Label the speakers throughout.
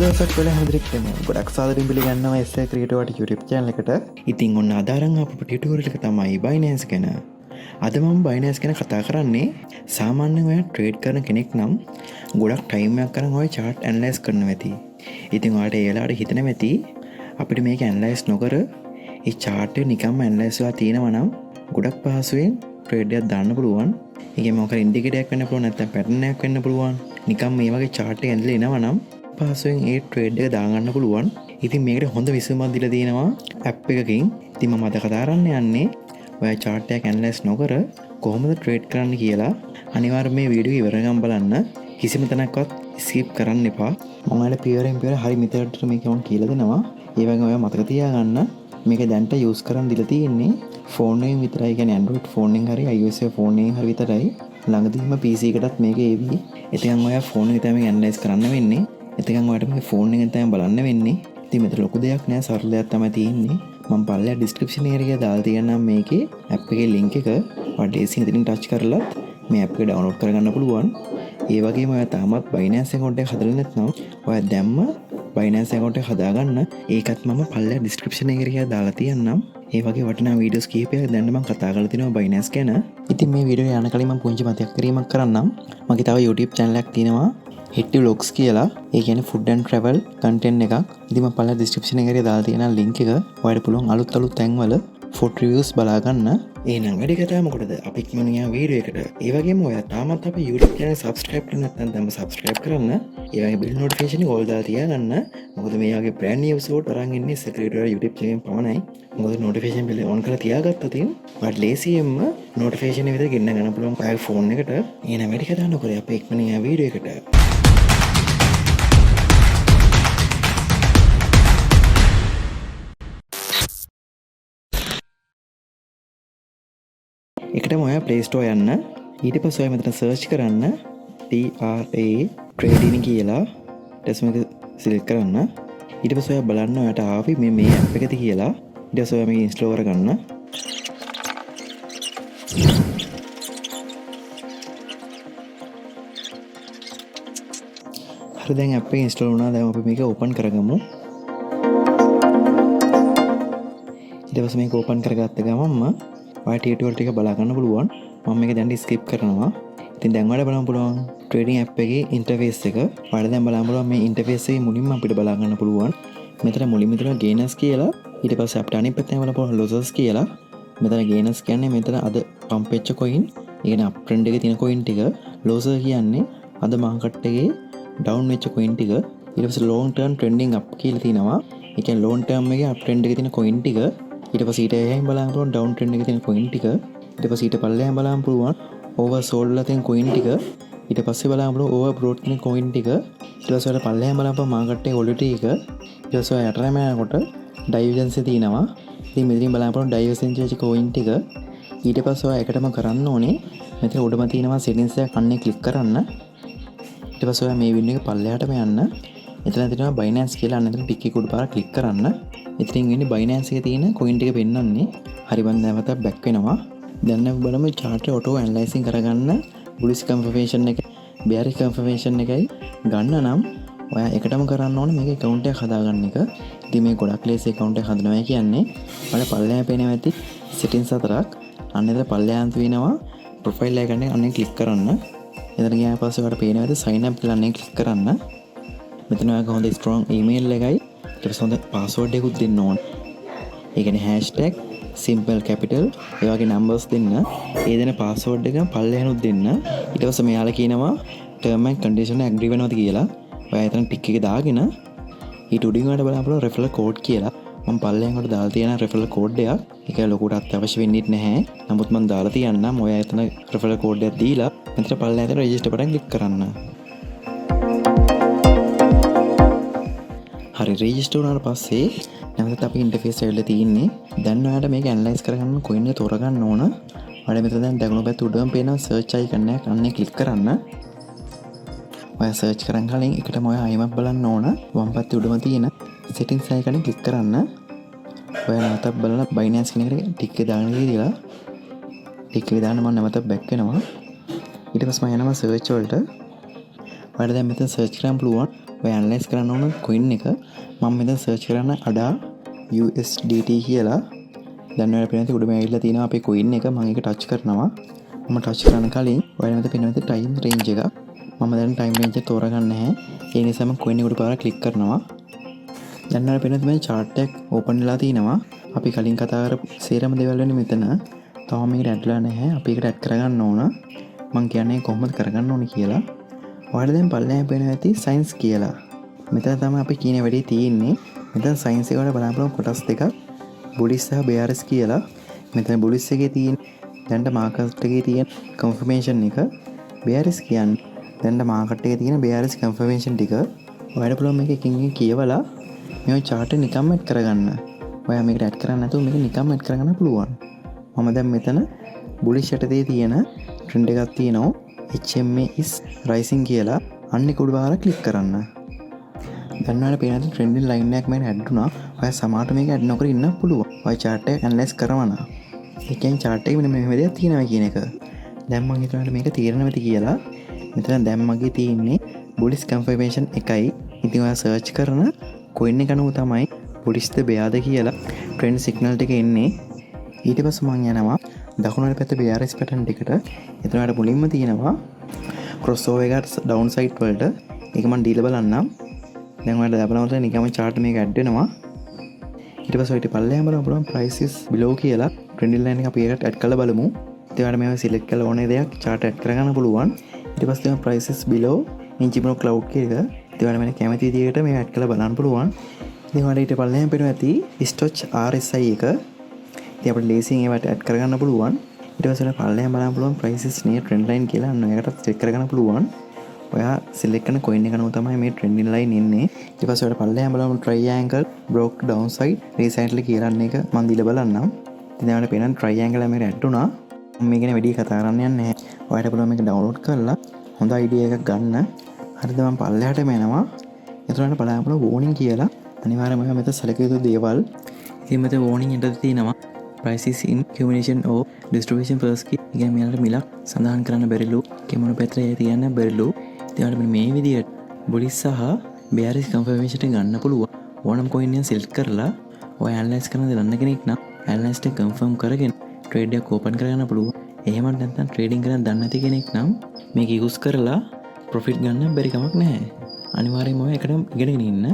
Speaker 1: දවසක් වෙලා හැමදෙරෙක්ටම ගොඩක් සාදරයෙන් පිළිගන්නවා SI ක්‍රියේටිව් YouTube channel එකට. ඉතින් ඔන්න අද අරන් ආපු ටියුටෝරියල් එක තමයි binance ගැන. අද මම binance ගැන කතා කරන්නේ. සාමාන්‍යයෙන් ඔයා ට්‍රේඩ් කරන කෙනෙක් නම් ගොඩක් ටයිම් එකක් කරන් ඔය chart analyze කරනවා ඇති. ඉතින් ඔයාලට ඒ වෙලාවට හිතෙනවා ඇති අපිට මේක analyze නොකර ඒ chart එක නිකම්ම analyze වෙලා තියෙනවා නම් ගොඩක් පහසුවෙන් ට්‍රේඩ් එකක් දාන්න පුළුවන්. ඒකේ මොකක් හරි ඉන්ඩිකේටර් එකක් වෙන්න පුළුවන් නැත්නම් පැටර්න් එකක් වෙන්න පුළුවන්. නිකම් මේ වගේ chart එක ඇඳලා එනවා නම් පහසුවෙන් ඒ ට්‍රේඩ් එක දාගන්න පුළුවන්. ඉතින් මේකට හොඳ විසඳුමක් දීලා තියෙනවා ඇප් එකකින්. ඉතින් මම අද කතා කරන්න යන්නේ ඔයා chart එකක් ඇනලයිස් නොකර කොහොමද ට්‍රේඩ් කරන්න කියලා. අනිවාර්යයෙන් මේ වීඩියෝ ඉවරනකම් බලන්න. කිසිම තැනක්වත් ස්කිප් කරන්න එපා. මම ඔයාලට පියවරෙන් පියවර හරි මෙතඩට මේක මම කියලා දෙනවා. ඒ වගේම ඔයා මතක තියාගන්න මේක දැන්ට යූස් කරන් දීලා තියෙන්නේ ෆෝන් එකෙන් විතරයි. කියන්නේ Android ෆෝන් එකෙන් හරි iOS ෆෝන් එකෙන් හරි විතරයි. ළඟදීම PC එකටත් මේක එවි. එතකන් ඔයා ෆෝන් එක තමයි ඇනලයිස් කරන්න වෙන්නේ. එතකන් ඔයාලට මේ ෆෝන් එකෙන් තමයි බලන්න වෙන්නේ. ඉතින් මෙතන ලොකු දෙයක් නෑ, සරල දෙයක් තමයි තියෙන්නේ. මම පල්ලෙහා description area දාලා තියන්නම් මේකේ app එකේ link එක. ඔයාලට ඒසින් ඉතින් touch කරලත් මේ app එක download කරගන්න පුළුවන්. ඒ වගේම ඔයා තාමත් binance account එක හදලා නැත්නම් ඔයා දැම්ම binance account එක හදාගන්න. ඒකත් මම පල්ලෙහා description area දාලා තියන්නම්. ඒ වගේ වටිනා වීඩියෝස් කීපයක් දැන් මම කතා කරලා තිනවා binance ගැන. ඉතින් මේ වීඩියෝ යන කලින් මම පුංචි මතයක් කිරීමක් කරන්නම්. මගේ තව YouTube channel එකක් තියෙනවා Hitty Vlogs කියලා. ඒ කියන්නේ food and travel content එකක්. ඉතින් මම පල්ලෙහා description එකේ දාලා තියෙන link එක ඔයාලට පුළුවන් අලුත් තැන්වල food reviews බලා ගන්න. එහෙනම් වැඩි කතා මොකටද අපි ඉක්මනින් යන වීඩියෝ එකට. ඒ වගේම ඔයා තාමත් අපේ YouTube channel subscribe කරලා නැත්නම් දැන්ම subscribe කරන්න. ඒ වගේ bell notification එක all දාලා තියාගන්න. මොකද මේ වගේ brand new episode අරන් ඉන්නේ secretary YouTube channel එකෙන් පමණයි. මොකද notification bell on කරලා තියාගත්තොත් ඔයාලට ලේසියෙන්ම notification එක විතර ගෙන්න ගන්න පුළුවන් ඔයාගේ phone එකට. එහෙනම් වැඩි කතා නොකර අපි ඉක්මනින් යන වීඩියෝ එකට. එකටම ඔයා Play Store යන්න. ඊට පස්සේ ඔයා මෙතන search කරන්න Tradiny කියලා. ඊට පස්සේ මේක select කරන්න. ඊට පස්සේ ඔයා බලන්න ඔයාට ආවේ මේ app එකද කියලා. ඊට පස්සේ ඔයා මේක install කරගන්න. හරි දැන් app එක install වුණා. දැන් අපි මේක open කරගමු. ඊට පස්සේ මේක open කරගත්ත ගමන්ම ඔයා ටියුටෝරියල් ටික බලා ගන්න පුළුවන්. මම මේක දැන් ස්කිප් කරනවා. ඉතින් දැන් ඔයාලට බලන්න පුළුවන් ට්‍රේඩින් ඇප් එකේ ඉන්ටර්ෆේස් එක. ඔයාලට දැන් බලන්න පුළුවන් මේ ඉන්ටර්ෆේස් එකේ මුලින්ම අපිට බලා ගන්න පුළුවන්. මෙතන මුලින්ම තියෙනවා gainers කියලා. ඊට පස්සේ අපිට අනිත් පැත්තෙන් බලන්න පුළුවන් losers කියලා. මෙතන gainers කියන්නේ මෙතන අද පම්ප් වෙච්ච coin. ඒ කියන්නේ up trend එකේ තියෙන coin ටික. loser කියන්නේ අද මාකට් එකේ down වෙච්ච coin ටික. ඊට පස්සේ long term trending up කියලා තියෙනවා. ඒ කියන්නේ long term එකේ up trend එකේ තියෙන coin ටික. ඊට පස්සේ ඊට එහායින් බලන්න පුළුවන් ඩවුන් ට්‍රෙන්ඩ් එකේ තියෙන කොයින් ටික. ඊට පස්සේ ඊට පල්ලෙහාම බලන්න පුළුවන් ඕවර් සෝල්ඩ් ලා තියෙන කොයින් ටික. ඊට පස්සේ බලන්න පුළුවන් ඕවර් බ්‍රෝඩ් තියෙන කොයින් ටික. ඊට පස්සේ ඔයාලා පල්ලෙහාම බලන්න පුළුවන් මාකට් එකේ වොලිටිලිටි එක. ඊට පස්සේ ඔයා යටරම යනකොට ඩයිවර්ජන්සි තියෙනවා. ඉතින් මෙතනින් බලන්න පුළුවන් ඩයිවර්ජන්සි කොයින් ටික. ඊට පස්සේ ඔයා එකටම කරන්න ඕනේ මෙතන උඩම තියෙනවා settings එක අන්නේ ක්ලික් කරන්න. ඊට පස්සේ ඔයා මේ වින්ඩෝ එක පල්ලෙහාටම යන්න. එතන තියෙනවා binance කියලා. අන්න එතන ටික් එක උඩ පාර ක්ලික් කරන්න. ඉතින් වෙන්නේ binance එකේ තියෙන coin ටික පෙන්වන්නේ. හරි බන් නැවත back වෙනවා. දැන් අපි බලමු chart එක auto analyzing කරගන්න bullish confirmation එක bearish confirmation එකයි ගන්න නම් ඔයා එකටම කරන්න ඕනේ මේක account එක හදාගන්න එක. ඉතින් මේ ගොඩක් ලේසි account එක හදනවා කියන්නේ ඔයාලා පල්ලෙහා පේනවා ඇති settings හතරක්. අන්න එතන පල්ලෙහාන් තියෙනවා profile එක ගන්න අන්නේ click කරන්න. එතන ගියාන් පස්සේ ඔයාලට පේනවා ඇති sign up කියලා අන්නේ click කරන්න. මෙතන ඔයාගේ හොඳ strong email එකයි ඊට පස්සේ හොඳ password එකකුත් දෙන්න ඕන. ඒ කියන්නේ hashtag simple capital ඒ වගේ numbers දෙන්න. ඒ දෙන password එක පල්ලෙහානුත් දෙන්න. ඊට පස්සේ මෙයාලා කියනවා term and condition agree වෙනවද කියලා. ඔයා එතන ටික් එක දාගෙන ඊට උඩින් වලට බලන්න පුළුවන් referral code කියලා. මම පල්ලෙහාන් වලට දාලා තියෙන referral code එකක්. ඒක ලොකුට අත්‍යවශ්‍ය වෙන්නේ නැහැ. නමුත් මම දාලා තියන්නම්. ඔයා එතන referral code එකක් දීලා මෙතන පල්ලෙහාන් තියෙන register බටන් ක්ලික් කරන්න. හරි රෙජිස්ටර් වුණාට පස්සේ නැවතත් අපි ඉන්ටර්ෆේස් එකේ තියෙන්නේ. දැන් ඔයාලට මේක ඇනලයිස් කරගන්න කොයින් එක තෝරගන්න ඕන. ඔයාලා මෙතන දැන් දකුණු පැත්තේ උඩම පේන සර්ච් අයිකන් එක අන්නේ ක්ලික් කරන්න. ඔයා සර්ච් කරන් කලින් එකටම ඔයා ආයිමත් බලන්න ඕන. වම් පැත්තේ උඩම තියෙන settings අයිකන් ක්ලික් කරන්න. ඔයා නැවතත් බලලා binance කියන එකට ටික් එක දාන්න කියලා. ටික් එක දාන්න මම නැවතත් back වෙනවා. ඊට පස්සේ මම යනවා search වලට. ඔයාලා දැන් මෙතන සර්ච් කරන්න පුළුවන් ඔය ඇනලයිස් කරන්න ඕන කොයින් එක මම මෙතන සර්ච් කරන්න අඩා USDT කියලා දැන් ඔයාලට පේනවා උඩම ඇවිල්ලා තියෙනවා අපේ කොයින් එක මම ඒක ටච් කරනවා මම ටච් කරන කලින් ඔයාලට මෙතන පේනවා ටයිම් රේන්ජ් එක මම දැන් ටයිම් රේන්ජ් එක තෝරගන්න නැහැ ඒ නිසා මම කොයින් එකට පාරක් ක්ලික් කරනවා දැන් ඔයාලට පේනවා මේ chart එක ඕපන් වෙලා තිනවා අපි කලින් කතා කරපු සේරම දේවල් වෙන්නේ මෙතන තාම මේකට ඇඩ්ලා නැහැ අපි ඒකට ඇඩ් කරගන්න ඕන මම කියන්නේ කොහොමද කරගන්න ඕනේ කියලා ඔයාලට දැන් පල්ලෙහාම පේනවා ඇති සයන්ස් කියලා මෙතන තමයි අපි කියන වැඩේ තියෙන්නේ මෙතන සයන්ස් එක වල බලන්න කොටස් දෙකක් බුලිස් සහ බෙයාරිස් කියලා මෙතන බුලිස් එකේ තියෙන දැන්ට මාකට් එකේ තියෙන කන්ෆර්මේෂන් එක බෙයාරිස් කියන්නේ දැන්ට මාකට් එකේ තියෙන බෙයාරිස් කන්ෆර්මේෂන් ටික ඔයාලට පුළුවන් මේක එකින් එක කියවලා මේ chart එක නිකම්ම ඇඩ් කරගන්න ඔයා මේකට ඇඩ් කරන්නේ නැතුව මේක නිකම්ම ඇඩ් කරගන්න පුළුවන් මම දැන් මෙතන බුලිස් යටතේ තියෙන ට්‍රෙන්ඩ් එකක් තියෙනවා HMA is rising කියලා අන්න ඒක උඩ පාරක් ක්ලික් කරන්න දැන් ඔයාලට පේනවා ට්‍රෙන්ඩින් ලයින් එකක් මම ඇඩ් වුණා ඔයා සමහරට මේක ඇඩ් නොකර ඉන්න පුළුවන් ඔය chart එක ඇනලයිස් කරවන ඒ කියන්නේ chart එකේ මෙන්න මේ විදිහක් තියෙනවා කියන එක දැන් මම හිතනවා මේක තීරණ වෙති කියලා මෙතන දැන් මගේ තියෙන්නේ බුලිස් කන්ෆර්මේෂන් එකයි ඉතින් ඔයා සර්ච් කරන කොයින් එක අනුව තමයි බුලිස්ද බෙයාද කියලා ට්‍රෙන්ඩ් සිග්නල් ටික එන්නේ ඊට පස්සේ මම යනවා දකුණට පැත්තේ බෙයාරිස් පැටර්න් එකට එතන වල මුලින්ම තියෙනවා ක්‍රොස් ඕවර් එකකට ඩවුන් සයිඩ් වලට ඒක මම දීලා බලන්නම් දැන් ඔයාලට බලනකොට නිකම්ම chart මේක ඇඩ් වෙනවා ඊට පස්සේ ඔයිට පල්ලෙහාම බලන්න පුළුවන් prices below කියලා ට්‍රෙන්ඩ් ලයින් එක අපි ඒකට ඇඩ් කරලා බලමු ඊට වඩා මේවා සිලෙක්ට් කරලා ඕනේ දෙයක් chart ඇඩ් කරගන්න පුළුවන් ඊට පස්සේ තමයි prices below inchimino cloud එක ඊට වඩා මම කැමති විදිහකට මේක ඇඩ් කරලා බලන්න පුළුවන් ඉතින් ඔයාලට ඊට පල්ලෙහාම පේනවා ඇති stoch RSI එක ඉතින් අපිට ලේසියෙන් ඒවට ඇඩ් කරගන්න පුළුවන් ඊට පස්සේ පල්ලෙහාම බලන්න පුළුවන් prices near trend line කියලා අන්න ඒකට චෙක් කරගන්න පුළුවන් ඔයා සිලෙක්ට් කරන කොයින් එක අනුව තමයි මේ ට්‍රෙන්ඩින් ලයින් එන්නේ ඊට පස්සේ ඔයාලට පල්ලෙහාම බලමු triangle broke downside recently කියලා අන්න එක මම දීලා බලන්නම් ඉතින් ඔයාලට පේනවා triangle එක මේකට ඇඩ් වුණා මම මේක ගැන වැඩි කතා කරන්න යන්නේ නැහැ ඔයාලට පුළුවන් මේක ඩවුන්ලෝඩ් කරලා හොඳ idea එකක් ගන්න හරිද මම පල්ලෙහාටම එනවා එතනට බලන්න පුළුවන් warning කියලා අනිවාර්යයෙන්ම මෙතන සැලකිය යුතු දේවල් ඉතින් මෙතන warning එකට තියෙනවා prices in accumulation or distribution first key ඉතින් මෙයාලට මිලක් සඳහන් කරන්න බැරිලු කෙමුණු පත්‍රයේ තියන්න බැරිලු ඉතින් මේ විදිහට බුලිස් සහ බෙයාරිස් කන්ෆර්මේෂන් එක ගන්න පුළුවන් ඕනම කොයින් එක සිලෙක්ට් කරලා ඔය ඇනලයිස් කරන දන්න කෙනෙක් නම් ඇනලයිස් එක කන්ෆර්ම් කරගෙන ට්‍රේඩ් එක ඕපන් කරගන්න පුළුවන් එහෙම නැත්නම් ට්‍රේඩින් කරන්න දන්නේ නැති කෙනෙක් නම් මේක යූස් කරලා ප්‍රොෆිට් ගන්න බැරි කමක් නැහැ අනිවාර්යයෙන්ම ඔය එකටම ඉගෙනගෙන ඉන්න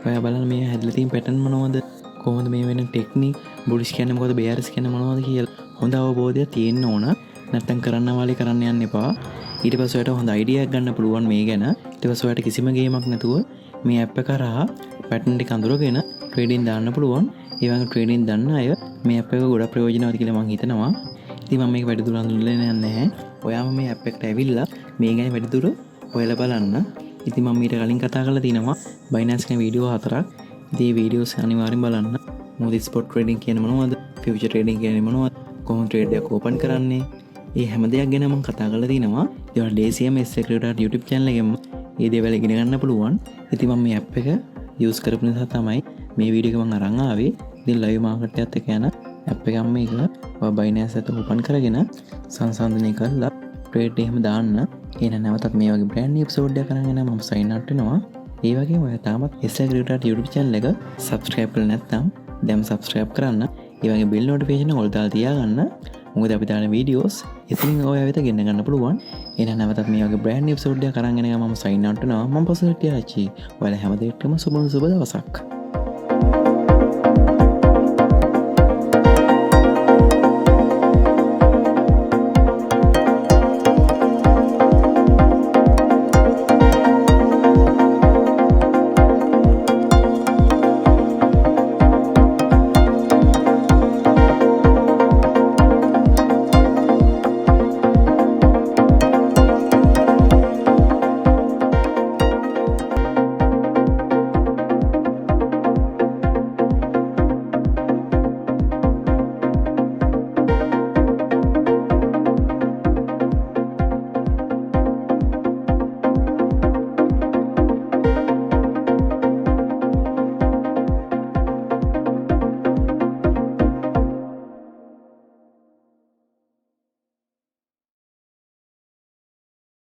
Speaker 1: ඔයා බලන්න මේ හැදලා තියෙන පැටර්න් මොනවද කොහොමද මේ වෙන ටෙක්නික් බුලිස් කියන්නේ මොකද බෙයාරිස් කියන්නේ මොනවද කියලා හොඳ අවබෝධයක් තියෙන්න ඕන නැත්නම් කරන්න වාලේ කරන්න යන්න එපා ඊට පස්සේ ඔයාලට හොඳ අයිඩියා එකක් ගන්න පුළුවන් මේ ගැන ඊට පස්සේ ඔයාලට කිසිම ගේමක් නැතුව මේ ඇප් එක කරා පැටර්න් ටික අඳුරගෙන ට්‍රේඩින් දාන්න පුළුවන් ඒ වගේ ට්‍රේඩින් දන්න අය මේ ඇප් එක ගොඩක් ප්‍රයෝජනවත් කියලා මම හිතනවා ඉතින් මම මේක වැඩිදුර අඳුරලා යන්නේ නැහැ ඔයාම මේ ඇප් එකට ඇවිල්ලා මේ ගැන වැඩිදුර ඔයාලා බලන්න ඉතින් මම ඊට කලින් කතා කරලා තිනවා binance ගැන වීඩියෝ 4ක් ඉතින් මේ වීඩියෝස් අනිවාර්යෙන් බලන්න මොකද ස්පොට් ට්‍රේඩින් කියන්නේ මොනවද ෆියුචර් ට්‍රේඩින් කියන්නේ මොනවද කොහොමද ට්‍රේඩ් එකක් ඕපන් කරන්නේ මේ හැම දෙයක් ගැන මම කතා කරලා තිනවා ඒ වල ලේසියම SecretArt YouTube channel එකෙන් මේ දේවල් ඉගෙන ගන්න පුළුවන් ඉතින් මම මේ ඇප් එක යූස් කරපු නිසා තමයි මේ වීඩියෝ එක මම අරන් ආවේ ඉතින් ලයිව් මාකට් එකත් එක්ක යන ඇප් එකක් මේක ඔය binance එක ඕපන් කරගෙන සංසන්දනය කරලා ට්‍රේඩ් එහෙම දාන්න එහෙනම් නැවතත් මේ වගේ brand new episode එකක් අරගෙන මම sign out වෙනවා ඒ වගේම ඔය තාමත් SecretArt YouTube channel එක subscribe කරලා නැත්නම් දැන් subscribe කරන්න ඒ වගේ bell notification එක ඔල් දාලා තියාගන්න මොකද අපි දාන වීඩියෝස් ඉතින් ඔය වෙත ගෙන්න ගන්න පුළුවන් එහෙනම් නැවතත් මේ වගේ brand new episode එකක් අරන් එනවා මම sign out වෙනවා මම පොසිටිව් ආචි ඔයාලා හැමදේටම සුබ දවසක්